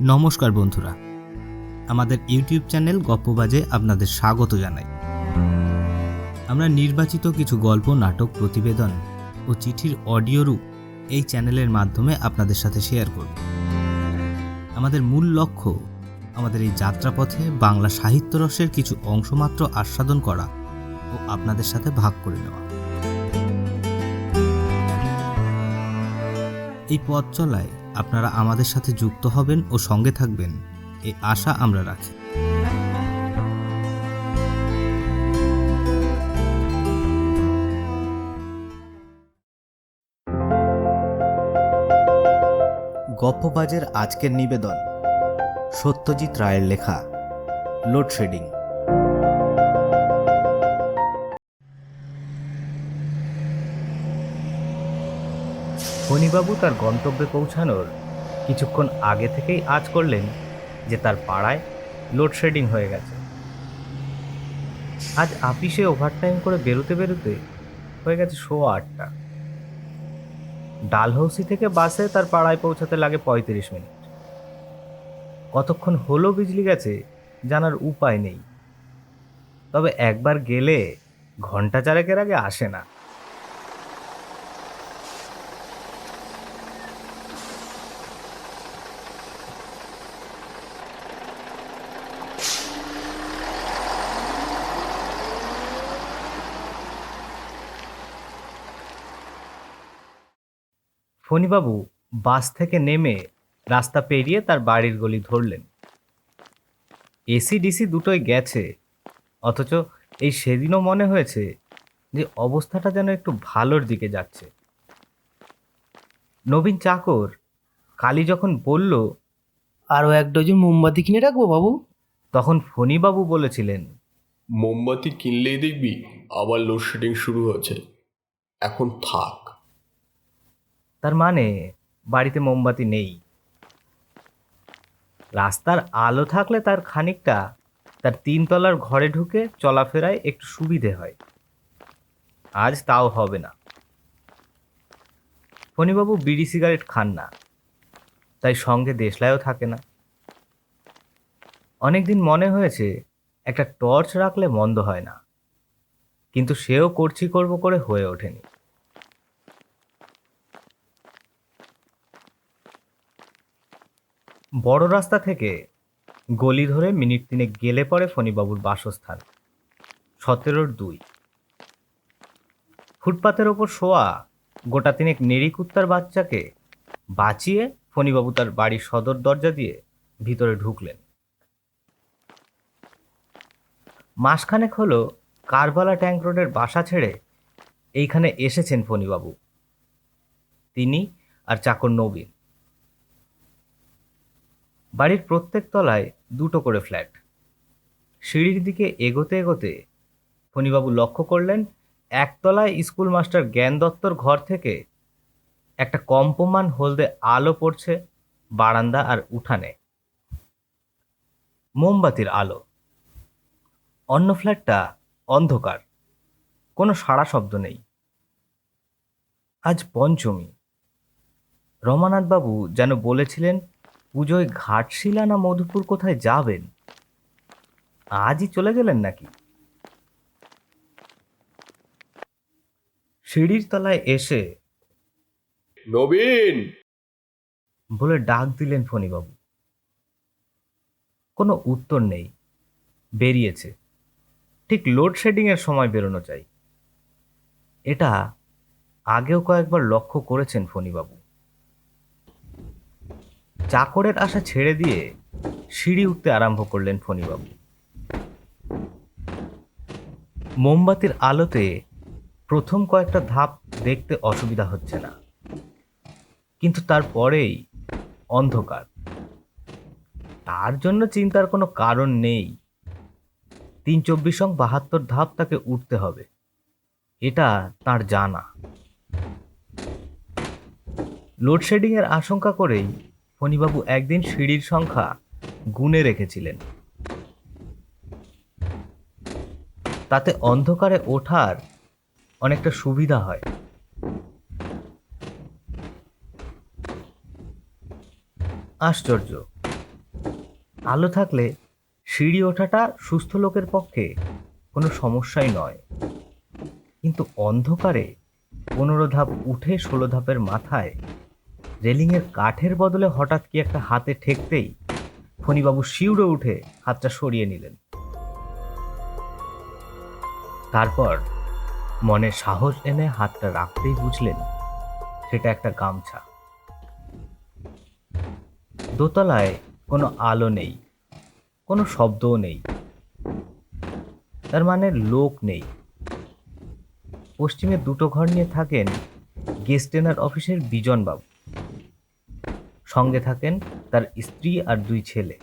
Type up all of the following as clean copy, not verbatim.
নমস্কার বন্ধুরা, আমাদের ইউটিউব চ্যানেল গপ্পবাজে আপনাদের স্বাগত জানাই। আমরা নির্বাচিত কিছু গল্প, নাটক, প্রতিবেদন ও চিঠির অডিও রূপ এই চ্যানেলের মাধ্যমে আপনাদের সাথে শেয়ার করব। আমাদের মূল লক্ষ্য আমাদের এই যাত্রাপথে বাংলা সাহিত্য রসের কিছু অংশমাত্র আস্বাদন করা ও আপনাদের সাথে ভাগ করে নেওয়া। এই পথ চলায় আপনারা আমাদের সাথে যুক্ত হবেন ও সঙ্গে থাকবেন, এই আশা আমরা রাখি। গপ্পবাজের আজকের নিবেদন সত্যজিৎ রায়ের লেখা লোডশেডিং। ফণীবাবু তার গন্তব্যে পৌঁছানোর কিছুক্ষণ আগে থেকেই আঁচ করলেন যে তার পাড়ায় লোডশেডিং হয়ে গেছে। আজ আপিসে ওভারটাইম করে বেরোতে বেরোতে হয়ে গেছে 8:15। ডালহৌসি থেকে বাসে তার পাড়ায় পৌঁছাতে লাগে 35 মিনিট। কতক্ষণ হলো বিজলি গেছে জানার উপায় নেই, তবে একবার গেলে ঘন্টা চারেকের আগে আসে না। ফণীবাবু বাস থেকে নেমে রাস্তা পেরিয়ে তার বাড়ির গলি ধরলেন। এসি ডিসি দুটোই গেছে, অথচ এই সেদিনও মনে হয়েছে যে অবস্থাটা যেন একটু ভালোর দিকে যাচ্ছে। নবীন চাকর কালী যখন বলল, আরও 1 ডজন মোমবাতি কিনে রাখবো বাবু, তখন ফণীবাবু বলেছিলেন, মোমবাতি কিনলেই দেখবি আবার লোডশেডিং শুরু হয়েছে, এখন থাক। তার মানে বাড়িতে মোমবাতি নেই। রাস্তার আলো থাকলে তার খানিকটা তার 3 তলার ঘরে ঢুকে চলাফেরায় একটু সুবিধে হয়। আজ তাও হবে না। ফণীবাবু বিড়ি সিগারেট খান না, তাই সঙ্গে দেশলাইও থাকে না। অনেকদিন মনে হয়েছে একটা টর্চ রাখলে মন্দ হয় না, কিন্তু সেও করব করে হয়ে ওঠেনি। বড় রাস্তা থেকে গলি ধরে মিনিট 3 গেলে পরে ফণীবাবুর বাসস্থান 17-2। ফুটপাতের ওপর শোয়া গোটা 3 নেড়ি কুত্তার বাচ্চাকে বাঁচিয়ে ফণীবাবু তার বাড়ির সদর দরজা দিয়ে ভিতরে ঢুকলেন। মাসখানেক হলো কারবালা ট্যাঙ্ক রোডের বাসা ছেড়ে এইখানে এসেছেন ফণীবাবু, তিনি আর চাকর নবীন। বাড়ির প্রত্যেক তলায় 2টো করে ফ্ল্যাট। সিঁড়ির দিকে এগোতে এগোতে ফণীবাবু লক্ষ্য করলেন একতলায় স্কুল মাস্টার জ্ঞান দত্তর ঘর থেকে একটা কম্পমান হলদে আলো পড়ছে বারান্দা আর উঠানে, মোমবাতির আলো। অন্য ফ্ল্যাটটা অন্ধকার, কোনো সাড়া শব্দ নেই। আজ পঞ্চমী। রমানাথবাবু যেন বলেছিলেন পুজোয় ঘাটশিলা না মধুপুর কোথায় যাবেন, আজই চলে গেলেন নাকি? সিঁড়ির তলায় এসে নবীন বলে ডাক দিলেন ফণীবাবু। কোনো উত্তর নেই। বেরিয়েছে। ঠিক লোডশেডিং এর সময় বেরোনো চাই, এটা আগেও কয়েকবার লক্ষ্য করেছেন ফণীবাবু। চাকরের আশা ছেড়ে দিয়ে সিঁড়ি উঠতে আরম্ভ করলেন ফণীবাবু। মোমবাতির আলোতে প্রথম কয়েকটা ধাপ দেখতে অসুবিধা হচ্ছে না, কিন্তু তারপরেই অন্ধকার। তার জন্য চিন্তার কোনো কারণ নেই। 3-24-72 ধাপ তাকে উঠতে হবে, এটা তার জানা। লোডশেডিং এর আশঙ্কা করেই ফণীবাবু একদিন সিঁড়ির সংখ্যা গুণে রেখেছিলেন, তাতে অন্ধকারে ওঠার অনেকটা সুবিধা হয়। আশ্চর্য, আলো থাকলে সিঁড়ি ওঠাটা সুস্থ লোকের পক্ষে কোনো সমস্যাই নয়, কিন্তু অন্ধকারে 15 ধাপ উঠে 16 ধাপের মাথায় রেলিংয়ের কাঠের বদলে হঠাৎ কি একটা হাতে ঠেকতেই ফণীবাবু শিউরে উঠে হাতটা সরিয়ে নিলেন। তারপর মনে সাহস এনে হাতটা রাখতেই বুঝলেন সেটা একটা গামছা। দোতলায় কোনো আলো নেই, কোনো শব্দও নেই, তার মানে লোক নেই। পশ্চিমে 2টো ঘর নিয়ে থাকেন গেস্টেনার অফিসের বিজনবাবু, সঙ্গে থাকেন তার স্ত্রী আর 2 ছেলে।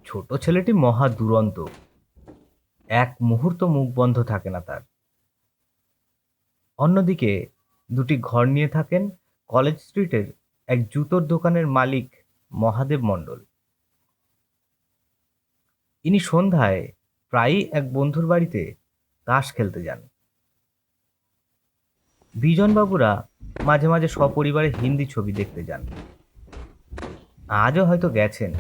ছোট ছেলেটি মহা দুরন্ত, এক মুহূর্ত মুখ বন্ধ থাকে না তার। অন্যদিকে 2টি ঘর নিয়ে থাকেন কলেজ স্ট্রিটের এক জুতোর দোকানের মালিক মহাদেব মণ্ডল। ইনি সন্ধ্যায় প্রায়ই এক বন্ধুর বাড়িতে তাস খেলতে যান। বিজনবাবুরা মাঝে মাঝে সপরিবারে হিন্দি ছবি দেখতে যান, আজও হয়তো গেছেন।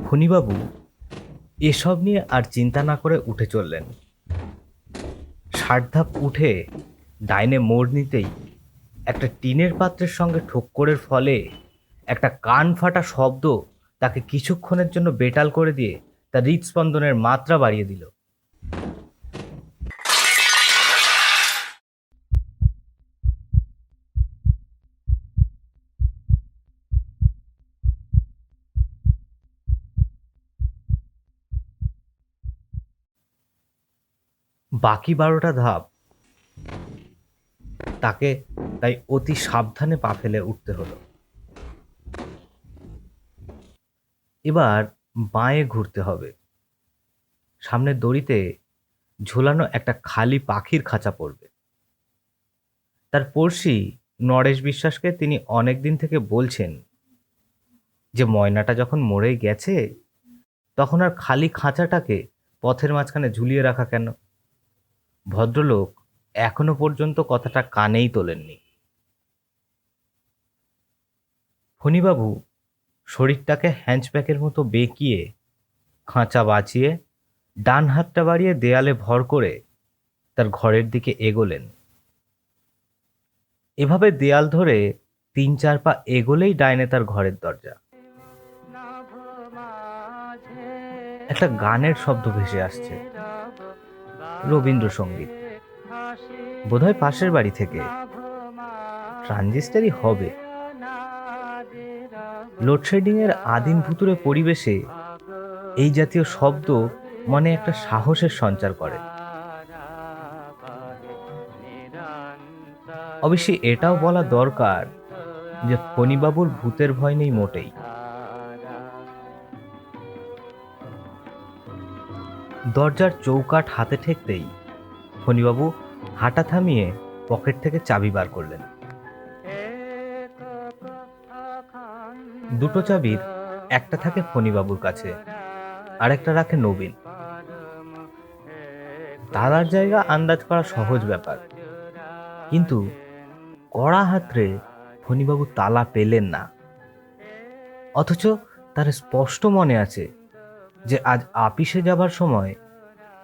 ফণীবাবু এসব নিয়ে আর চিন্তা না করে উঠে চললেন। 60 ধাপ উঠে ডাইনে মোড় নিতেই একটা টিনের পাত্রের সঙ্গে ঠোক্করের ফলে একটা কান ফাটা শব্দ তাকে কিছুক্ষণের জন্য বেতাল করে দিয়ে তার হৃদস্পন্দনের মাত্রা বাড়িয়ে দিল। বাকি 12টা ধাপ তাকে তাই অতি সাবধানে পা ফেলে উঠতে হলো। এবার বাঁয়ে ঘুরতে হবে। সামনের দড়িতে ঝোলানো একটা খালি পাখির খাঁচা পড়বে। তার পড়শি নরেশ বিশ্বাসকে তিনি অনেক দিন থেকে বলছেন যে ময়নাটা যখন মরে গেছে তখন আর খালি খাঁচাটাকে পথের মাঝখানে ঝুলিয়ে রাখা কেন। ভদ্রলোক এখনো পর্যন্ত কথাটা কানেই তোলেননি। ফণীবাবু শরীরটাকে হ্যাঞ্চব্যাকের মতো বেঁকিয়ে খাঁচা বাঁচিয়ে ডান হাতটা বাড়িয়ে দেয়ালে ভর করে তার ঘরের দিকে এগোলেন। এভাবে দেয়াল ধরে 3-4 পা এগোলেই ডাইনে তার ঘরের দরজা। একটা গানের শব্দ ভেসে আসছে, রবীন্দ্রসঙ্গীত, বোধহয় পাশের বাড়ি থেকে। ট্রানজিস্টারই হবে। লোডশেডিং এর আদিম ভুতুড়ে পরিবেশে এই জাতীয় শব্দ মনে একটা সাহসের সঞ্চার করে। অবশ্যই এটাও বলা দরকার যে ফণীবাবুর ভূতের ভয় নেই মোটেই। দরজার চৌকাঠ হাতে ঠেকতেই ফণীবাবু হাঁটা থামিয়ে পকেট থেকে চাবি বার করলেন। 2টো চাবির একটা থাকে ফণীবাবুর কাছে, আর একটা রাখে নবীন। তালার জায়গা আন্দাজ করা সহজ ব্যাপার, কিন্তু কড়া হাতরে ফণীবাবু তালা পেলেন না। অথচ তার স্পষ্ট মনে আছে যে আজ আপিসে যাবার সময়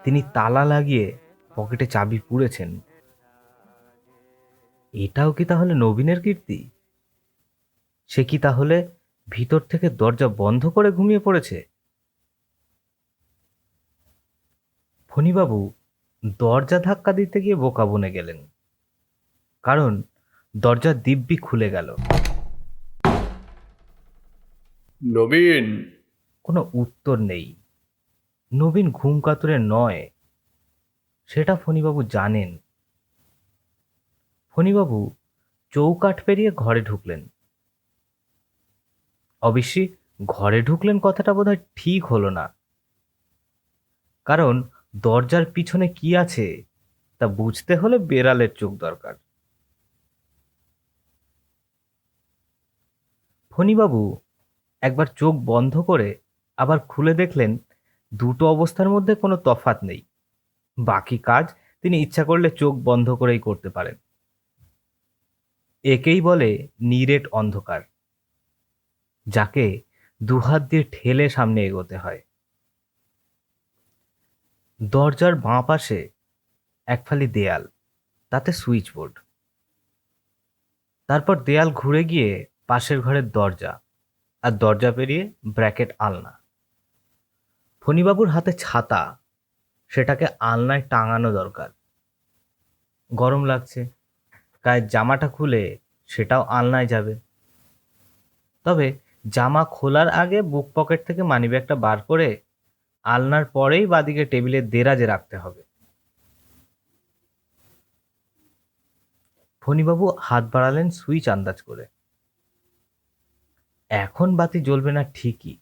তিনি তালা লাগিয়ে পকেটে চাবি পুরেছেন। এটাও কি তাহলে নবীনের কীর্তি? সে কি তাহলে ভিতর থেকে দরজা বন্ধ করে ঘুমিয়ে পড়েছে? ফণীবাবু দরজা ধাক্কা দিতে গিয়ে বোকা বনে গেলেন, কারণ দরজা দিব্যি খুলে গেল। নবীন! কোনো উত্তর নেই। নবীন ঘুম কাতুরে নয়, সেটা ফণীবাবু জানেন। ফণীবাবু চৌকাঠ পেরিয়ে ঘরে ঢুকলেন। অবশ্যই ঘরে ঢুকলেন কথাটা বোধহয় ঠিক হলো না, কারণ দরজার পিছনে কি আছে তা বুঝতে হলে বেড়ালের চোখ দরকার। ফণীবাবু একবার চোখ বন্ধ করে আবার খুলে দেখলেন 2টো অবস্থার মধ্যে কোনো তফাৎ নেই। বাকি কাজ তিনি ইচ্ছা করলে চোখ বন্ধ করেই করতে পারেন। একেই বলে নিরেট অন্ধকার, যাকে দুহাত দিয়ে ঠেলে সামনে এগোতে হয়। দরজার বাঁ পাশে একফালি দেয়াল, তাতে সুইচ বোর্ড। তারপর দেয়াল ঘুরে গিয়ে পাশের ঘরের দরজা, আর দরজা পেরিয়ে ব্র্যাকেট আলনা। ফণীবাবুর হাতে ছাতা, সেটাকে আলনায় টাঙানো দরকার। গরম লাগছে, গায়ের জামাটা খুলে সেটাও আলনায় যাবে। তবে জামা খোলার আগে বুক পকেট থেকে মানিব্যাগটা বার করে আলনার পরেই বাদিকে টেবিলের দেরাজে রাখতে হবে। ফণীবাবু হাত বাড়ালেন সুইচ আন্দাজ করে। এখন বাতি জ্বলবে না ঠিকই,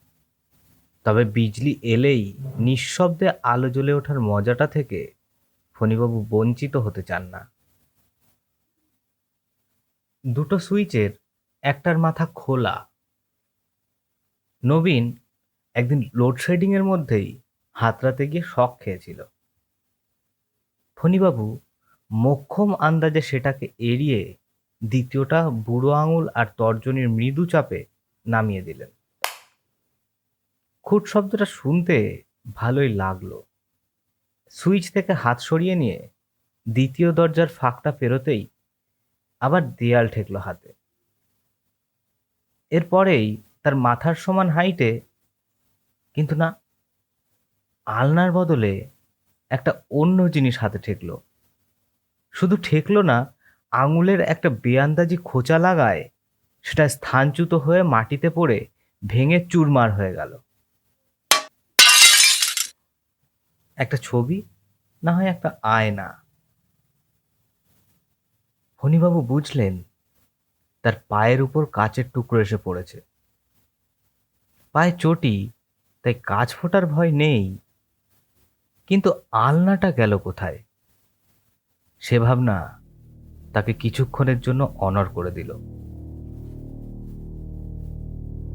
তবে বিজলি এলেই নিঃশব্দে আলো জ্বলে ওঠার মজাটা থেকে ফণীবাবু বঞ্চিত হতে চান না। দুটো সুইচের একটার মাথা খোলা। নবীন একদিন লোডশেডিং এর মধ্যেই হাতড়াতে গিয়ে শক খেয়েছিল। ফণীবাবু মোক্ষম আন্দাজে সেটাকে এড়িয়ে দ্বিতীয়টা বুড়ো আঙুল আর তর্জনীর মৃদু চাপে নামিয়ে দিলেন। খুট শব্দটা শুনতে ভালোই লাগলো। সুইচ থেকে হাত সরিয়ে নিয়ে দ্বিতীয় দরজার ফাঁকটা পেরোতেই আবার দেয়াল ঠেকলো হাতে। এরপরেই তার মাথার সমান হাইটে, কিন্তু না, আলনার বদলে একটা অন্য জিনিস হাতে ঠেকলো। শুধু ঠেকলো না, আঙুলের একটা বেআন্দাজি খোঁচা লাগায় সেটা স্থানচ্যুত হয়ে মাটিতে পড়ে ভেঙে চুরমার হয়ে গেল। একটা ছবি, না হয় একটা আয়না। ফণীবাবু বুঝলেন তার পায়ের উপর কাচের টুকরো এসে পড়েছে। পায়ে চটি, তাই কাচ ফোটার ভয় নেই, কিন্তু আলনাটা গেল কোথায়? সে ভাবনা তাকে কিছুক্ষণের জন্য অনড় করে দিল।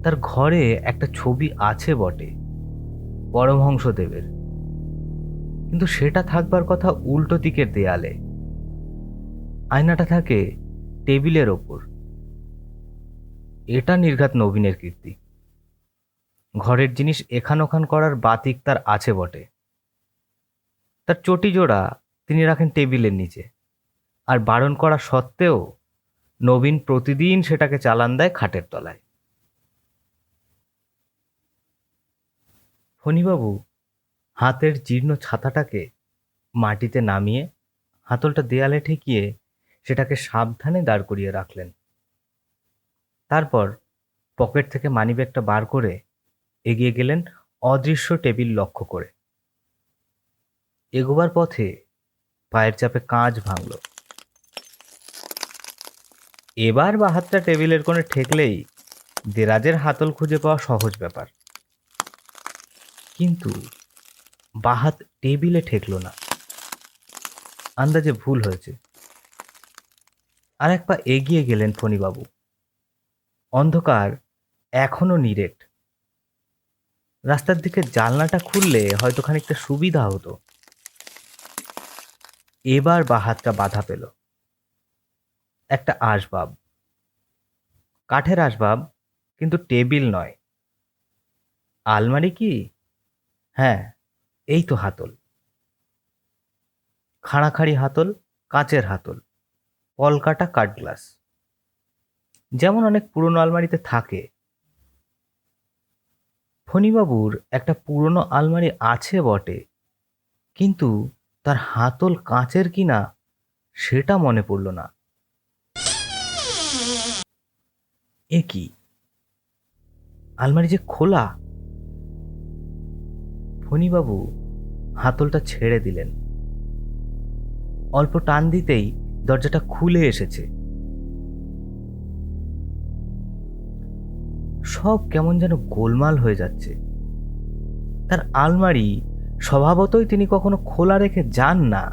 তার ঘরে একটা ছবি আছে বটে, পরমহংসদেবের, কিন্তু সেটা থাকবার কথা উল্টো দিকের দেয়ালে। আয়নাটা থাকে টেবিলের ওপর। এটা নির্ঘাত নবীনের কীর্তি। ঘরের জিনিস এখান ওখান করার বাতিক তার আছে বটে। তার চটি জোড়া তিনি রাখেন টেবিলের নিচে, আর বারণ করা সত্ত্বেও নবীন প্রতিদিন সেটাকে চালান দেয় খাটের তলায়। ফণীবাবু হাতের জীর্ণ ছাতাটাকে মাটিতে নামিয়ে হাতলটা দেয়ালে ঠেকিয়ে সেটাকে সাবধানে দাঁড় করিয়ে রাখলেন। তারপর পকেট থেকে মানিব্যাগটা বার করে এগিয়ে গেলেন অদৃশ্য টেবিল লক্ষ্য করে। এগোবার পথে পায়ের চাপে কাঁচ ভাঙল। এবার বা হাতটা টেবিলের কোণে ঠেকলেই দেরাজের হাতল খুঁজে পাওয়া সহজ ব্যাপার, কিন্তু বাহাত টেবিলে ঠেকল না। আন্দাজে ভুল হয়েছে। আর এক পা এগিয়ে গেলেন ফণীবাবু। অন্ধকার এখনো নিরেট। রাস্তার দিকে জানলাটা খুললে হয়তো খানিকটা সুবিধা হতো। এবার বাহাতটা বাধা পেল। একটা আসবাব, কাঠের আসবাব, কিন্তু টেবিল নয়। আলমারি কি? হ্যাঁ, এই তো হাতল। খাড়াখাড়ি হাতল, কাচের হাতল, কলকাটা কাঠ গ্লাস, যেমন অনেক পুরনো আলমারিতে থাকে। ফণীবাবুর একটা পুরনো আলমারি আছে বটে, কিন্তু তার হাতল কাঁচের কিনা সেটা মনে পড়ল না। এ কি, আলমারি যে খোলা! ফণীবাবু হাতলটা ছেড়ে দিলেন। অল্প টান দিতেই দরজাটা খুলে এসেছে। সব কেমন যেন গোলমাল হয়ে যাচ্ছে। তার আলমারি স্বভাবতই তিনি কখনো খোলা রেখে যান না।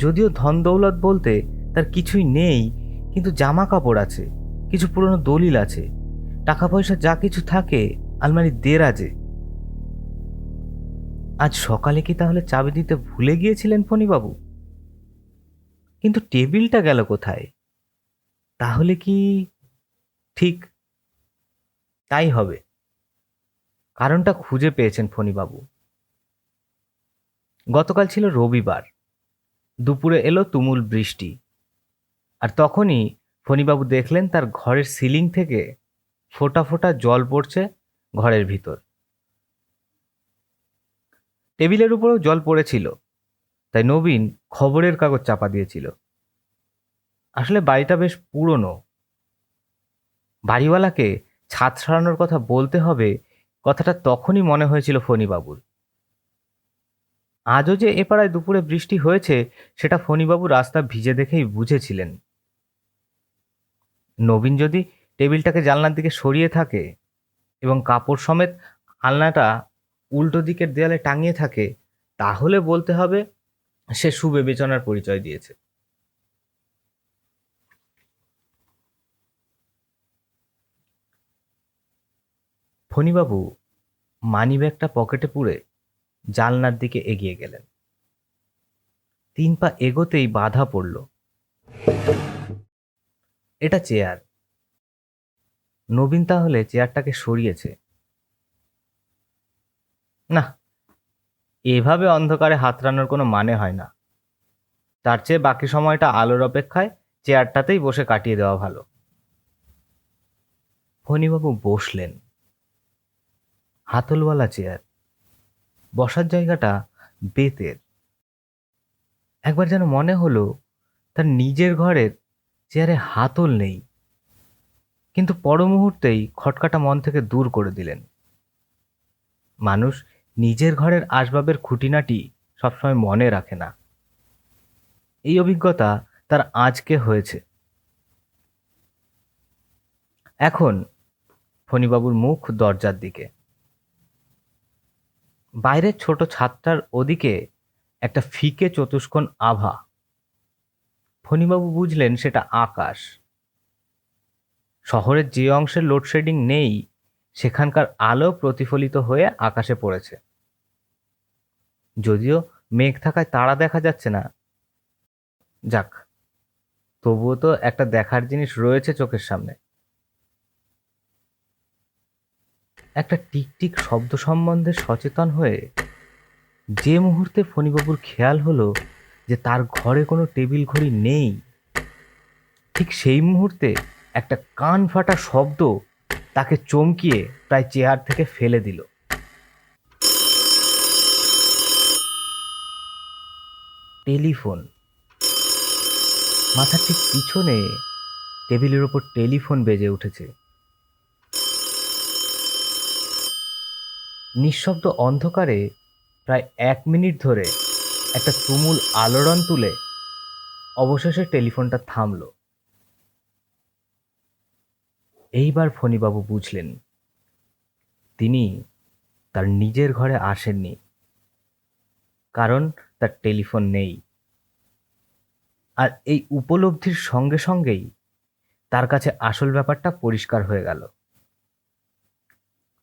যদিও ধন দৌলত বলতে তার কিছুই নেই, কিন্তু জামা কাপড় আছে, কিছু পুরনো দলিল আছে, টাকা পয়সা যা কিছু থাকে আলমারির দেরাজে। আজ সকালে কি তাহলে চাবি দিতে ভুলে গিয়েছিলেন ফণীবাবু? কিন্তু টেবিলটা গেল কোথায়? তাহলে কি ঠিক তাই হবে? কারণটা খুঁজে পেয়েছেন ফণীবাবু। গতকাল ছিল রবিবার, দুপুরে এলো তুমুল বৃষ্টি, আর তখনই ফণীবাবু দেখলেন তার ঘরের সিলিং থেকে ফোঁটা ফোঁটা জল পড়ছে ঘরের ভিতর। টেবিলের উপরেও জল পড়েছিল, তাই নবীন খবরের কাগজ চাপা দিয়েছিল। আসলে বাড়িটা বেশ পুরনো, বাড়িওয়ালাকে ছাদ সারানোর কথা বলতে হবে, কথাটা তখনই মনে হয়েছিল ফণীবাবুর। আজও যে এ পাড়ায় দুপুরে বৃষ্টি হয়েছে সেটা ফণীবাবু রাস্তা ভিজে দেখেই বুঝেছিলেন। নবীন যদি টেবিলটাকে জানলার দিকে সরিয়ে থাকে এবং কাপড় সমেত আলনাটা উল্টো দিকের দেয়ালে টাঙিয়ে থাকে, তাহলে বলতে হবে সে সুবিবেচনার পরিচয় দিয়েছে। ফণীবাবু মানিব্যাগটা পকেটে পুরে জানলার দিকে এগিয়ে গেলেন। 3 পা এগোতেই বাধা পড়ল। এটা চেয়ার। নবীন তাহলে চেয়ারটাকে সরিয়েছে। না, এভাবে অন্ধকারে হাতড়ানোর কোনো মানে হয় না। তার চেয়ে বাকি সময়টা আলোর অপেক্ষায় চেয়ারটাতেই বসে কাটিয়ে দেওয়া ভালো। ফণীবাবু বসলেন। হাতলওয়ালা চেয়ার, বসার জায়গাটা বেতের। একবার যেন মনে হলো তার নিজের ঘরের চেয়ারে হাতল নেই, কিন্তু পর মুহূর্তেই খটকাটা মন থেকে দূর করে দিলেন। মানুষ নিজের ঘরের আসবাবের খুঁটিনাটি সবসময় মনে রাখে না। এই অভিজ্ঞতা তার আজকে হয়েছে। এখন ফণীবাবুর মুখ দরজার দিকে। বাইরের ছোট ছাদটার ওদিকে একটা ফিকে চতুষ্কোণ আভা। ফণীবাবু বুঝলেন সেটা আকাশ। শহরের যে অংশের লোডশেডিং নেই সেখানকার আলো প্রতিফলিত হয়ে আকাশে পড়েছে। যদিও মেঘ থাকায় তারা দেখা যাচ্ছে না, যাক, তবুও তো একটা দেখার জিনিস রয়েছে চোখের সামনে। একটা টিকটিক শব্দ সম্বন্ধে সচেতন হয়ে যে মুহূর্তে ফণীবাবুর খেয়াল হলো যে তার ঘরে কোনো টেবিল ঘড়ি নেই, ঠিক সেই মুহূর্তে একটা কান ফাটা শব্দ তাকে চমকিয়ে প্রায় চেয়ার থেকে ফেলে দিল। টেলিফোন। মাথার ঠিক পিছনে টেবিলের ওপর টেলিফোন বেজে উঠেছে। নিঃশব্দ অন্ধকারে প্রায় 1 মিনিট ধরে একটা তুমুল আলোড়ন তুলে অবশেষে টেলিফোনটা থামল। এইবার ফণীবাবু বুঝলেন তিনি তার নিজের ঘরে আসেননি, কারণ তার টেলিফোন নেই। আর এই উপলব্ধির সঙ্গে সঙ্গেই তার কাছে আসল ব্যাপারটা পরিষ্কার হয়ে গেল।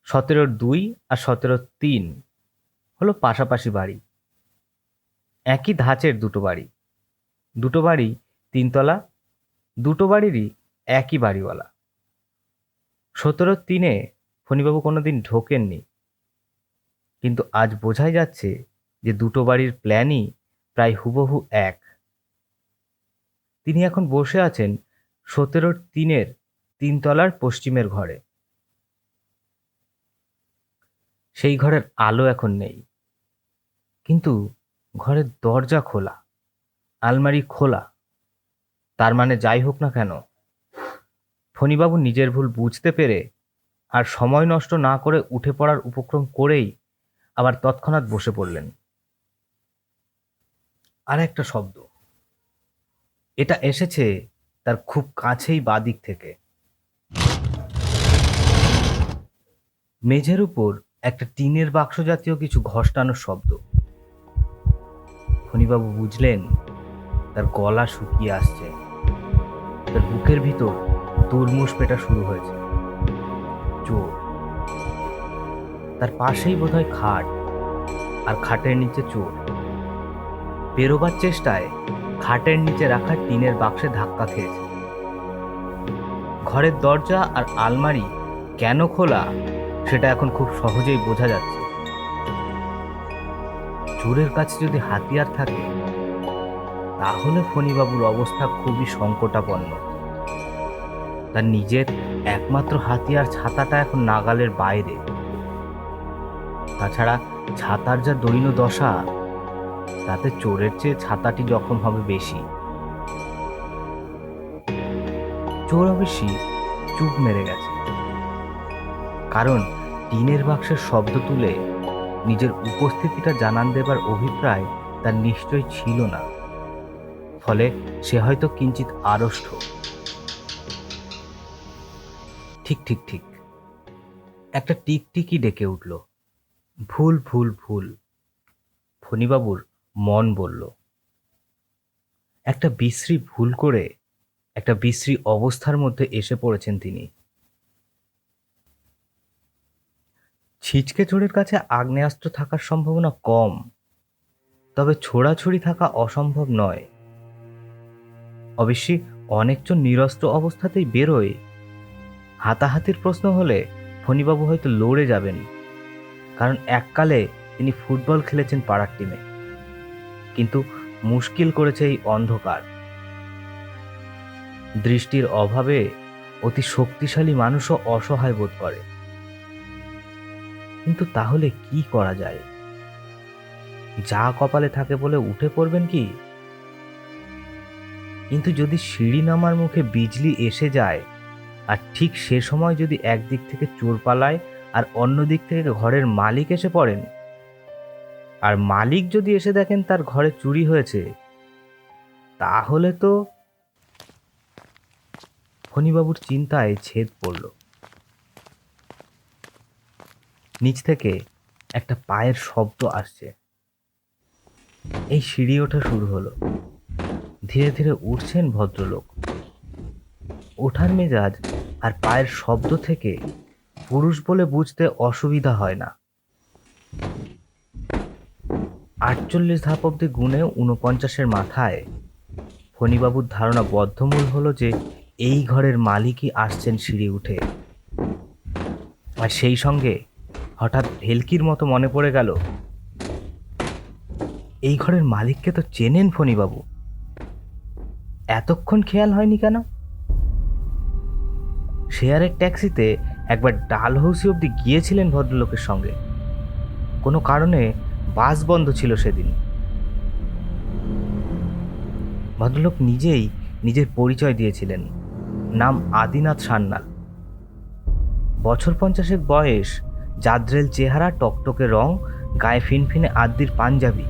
17-2 আর 17-3 হলো পাশাপাশি বাড়ি, একই ধাঁচের দুটো বাড়ি। দুটো বাড়ি 3 তলা, দুটো বাড়িরই একই বাড়িওয়ালা। 17-3-এ ফণীবাবু কোনোদিন ঢোকেননি, কিন্তু আজ বোঝাই যাচ্ছে যে দুটো বাড়ির প্ল্যানই প্রায় হুবহু এক। তিনি এখন বসে আছেন 17-3-এর 3 তলার পশ্চিমের ঘরে। সেই ঘরের আলো এখন নেই, কিন্তু ঘরের দরজা খোলা, আলমারি খোলা। তার মানে যাই হোক না কেন, ফণীবাবু নিজের ভুল বুঝতে পেরে আর সময় নষ্ট না করে উঠে পড়ার উপক্রম করেই আবার তৎক্ষণাৎ বসে পড়লেন। আর একটা শব্দ, এটা এসেছে তার খুব কাছেই বাদিক থেকে। মেঝের উপর একটা টিনের বাক্স জাতীয় কিছু ঘষ্টানোর শব্দ। ফণীবাবু বুঝলেন তার গলা শুকিয়ে আসছে, তার বুকের ভিতর তরমুজ পেটা শুরু হয়েছে। চোর। তার পাশেই বোধহয় খাট, আর খাটের নিচে চোর। বেরোবার চেষ্টায় খাটের নিচে রাখা টিনের বাক্সে ধাক্কা খেয়েছে। ঘরের দরজা আর আলমারি কেন খোলা সেটা এখন খুব সহজেই বোঝা যাচ্ছে। চোরের কাছে যদি হাতিয়ার থাকে তাহলে ফণীবাবুর অবস্থা খুবই সংকটাপন্ন। তার নিজের একমাত্র হাতিয়ার ছাতাটা এখন নাগালের বাইরে। তাছাড়া ছাতার যা দৈন্য দশা, তাতে চোরের চেয়ে ছাতাটি জখম হবে বেশি। চোর অবশ্যই চুপ মেরে গেছে, কারণ টিনের বাক্সের শব্দ তুলে নিজের উপস্থিতিটা জানান দেবার অভিপ্রায় তার নিশ্চয় ছিল না। ফলে সে হয়তো কিঞ্চিত আড়ষ্ট। ঠিক ঠিক ঠিক, একটা টিকটিকি ডেকে উঠল। ভুল ভুল ভুল, ফণীবাবুর মন বলল। একটা বিশ্রী ভুল করে একটা বিশ্রী অবস্থার মধ্যে এসে পড়েছেন তিনি। ছিচকে চোরের কাছে আগ্নেয়াস্ত্র থাকার সম্ভাবনা কম, তবে ছোড়াছুড়ি থাকা অসম্ভব নয়। অবশ্যই অনেকজন নিরস্ত্র অবস্থাতেই বেরোয়। হাতাহাতির প্রশ্ন হলে ফণীবাবু হয়তো লড়ে যাবেন, কারণ এককালে তিনি ফুটবল খেলেছেন পাড়ার টিমে। কিন্তু মুশকিল করেছে এই অন্ধকার। দৃষ্টির অভাবে অতি শক্তিশালী মানুষও অসহায় বোধ করে। কিন্তু তাহলে কি করা যায়? যা কপালে থাকে বলে উঠে পড়বেন কি? কিন্তু যদি সিঁড়ি নামার মুখে বিজলি এসে যায়, আর ঠিক সে সময় যদি একদিক থেকে চোর পালায় আর অন্য দিক থেকে ঘরের মালিক এসে পড়েন, আর মালিক যদি এসে দেখেন তার ঘরে চুরি হয়েছে, তাহলে তো... ফণীবাবুর চিন্তায় ছেদ পড়ল। নিচ থেকে একটা পায়ের শব্দ আসছে। এই সিঁড়ি ওঠা শুরু হলো। ধীরে ধীরে উঠছেন ভদ্রলোক। ওঠার মেজাজ আর পায়ের শব্দ থেকে পুরুষ বলে বুঝতে অসুবিধা হয় না। 48 ধাপ অব্দি গুণে 49-এর মাথায় ফণীবাবুর ধারণা বদ্ধমূল হলো যে এই ঘরের মালিকই আসছেন সিঁড়ি উঠে। আর সেই সঙ্গে হঠাৎ ভেলকির মতো মনে পড়ে গেল, এই ঘরের মালিককে তো চেনেন ফণীবাবু, এতক্ষণ খেয়াল হয়নি কেন? শেয়ারের ট্যাক্সিতে একবার ডালহৌসি অব্দি গিয়েছিলেন ভদ্রলোকের সঙ্গে। কোনো কারণে বাস বন্ধ ছিল সেদিন। ভদ্রলোক নিজেই নিজের পরিচয় দিয়েছিলেন। নাম আদিনাথ সান্যাল। বছর 50 বয়স, জাদ্রেল চেহারা, টকটকে রং, গায়ে ফিনফিনে আদ্যির পাঞ্জাবি,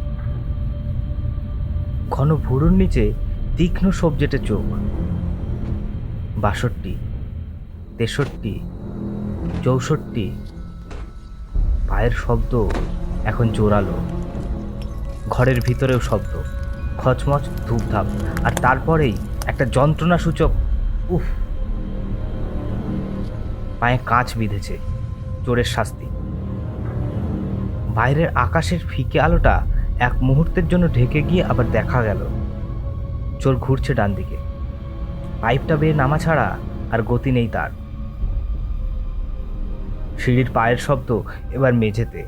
ঘন ভুরুর নিচে তীক্ষ্ণ সবজেটে চোখ। 62, 63, 64। পায়ের শব্দ এখন জোরালো। ঘরের ভিতরেও শব্দ, খচমচ, ধূপধাপ, আর তারপরেই একটা যন্ত্রণাসূচক উফ। পায়ে কাঁচ বিঁধেছে। চোরের শাস্তি। বাইরের আকাশের ফিকে আলোটা এক মুহূর্তের জন্য ঢেকে গিয়ে আবার দেখা গেল চোর ঘুরছে ডান দিকে। পাইপটা বেয়ে নামা ছাড়া আর গতি নেই তার। সিঁড়ির পায়ের শব্দ এবার মেঝেতে।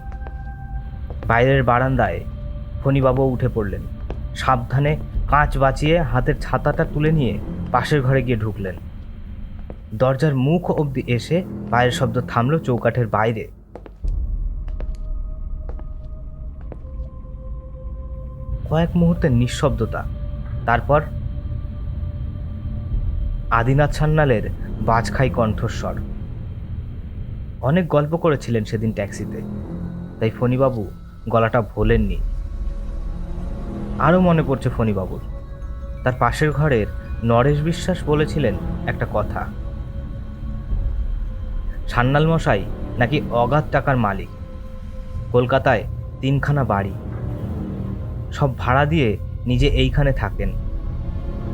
বাইরের বারান্দায় ফণীবাবু উঠে পড়লেন। সাবধানে কাঁচ বাঁচিয়ে হাতের ছাতাটা তুলে নিয়ে পাশের ঘরে গিয়ে ঢুকলেন। দরজার মুখ অবধি এসে পায়ের শব্দ থামল চৌকাঠের বাইরে। কয়েক মুহূর্তের নিঃশব্দতা। তারপর আদিনাথ সান্যালের বাজখাই কণ্ঠস্বর। অনেক গল্প করেছিলেন সেদিন ট্যাক্সিতে, তাই ফণীবাবু গলাটা ভোলেননি। আরও মনে পড়ছে ফণীবাবুর, তার পাশের ঘরের নরেশ বিশ্বাস বলেছিলেন একটা কথা। সান্যাল মশাই নাকি অগাধ টাকার মালিক, কলকাতায় 3খানা বাড়ি, সব ভাড়া দিয়ে নিজে এইখানে থাকেন।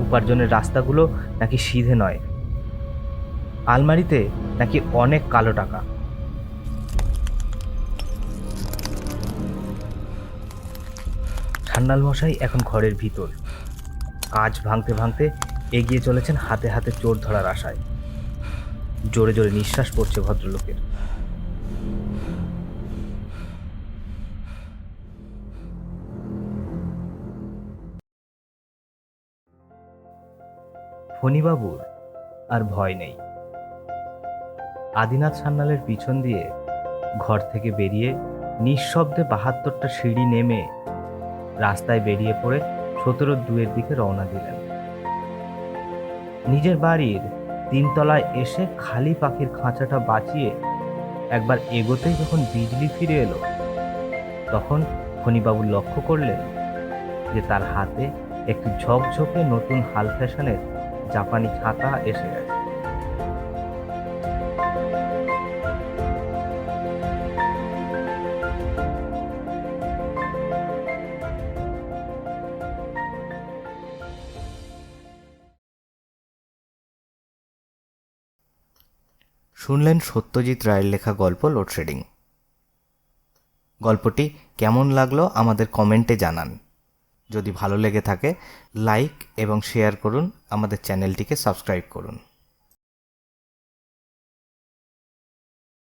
উপার্জনের রাস্তাগুলো নাকি সিধে নয়। আলমারিতে নাকি অনেক কালো টাকা। সান্যাল মশাই এখন ঘরের ভিতর কাঁচ ভাঙতে ভাঙতে এগিয়ে চলেছেন হাতে হাতে চোর ধরার আশায়। জোরে জোরে নিঃশ্বাস পড়ছে ভদ্রলোকের। ফণীবাবুর আর ভয় নেই। আদিনাথ সান্যালের পিছন দিয়ে ঘর থেকে বেরিয়ে নিঃশব্দে ৭২টা সিঁড়ি নেমে রাস্তায় বেরিয়ে পড়ে ১৭-২-এর দিকে রওনা দিলেন। নিজের বাড়ির ৩ তলায় এসে খালি পাখির খাঁচাটা বাঁচিয়ে একবার এগোতেই যখন বিজলি ফিরে এলো, তখন ফণীবাবু লক্ষ্য করলেন যে তার হাতে একটি ঝকঝকে নতুন হাল ফ্যাশনের জাপানি ছাতা এসে গেছে। শুনলেন সত্যজিৎ রায়ের লেখা গল্প লোডশেডিং। গল্পটি কেমন লাগলো আমাদের কমেন্টে জানান। যদি ভালো লেগে থাকে লাইক এবং শেয়ার করুন, আমাদের চ্যানেলটিকে সাবস্ক্রাইব করুন।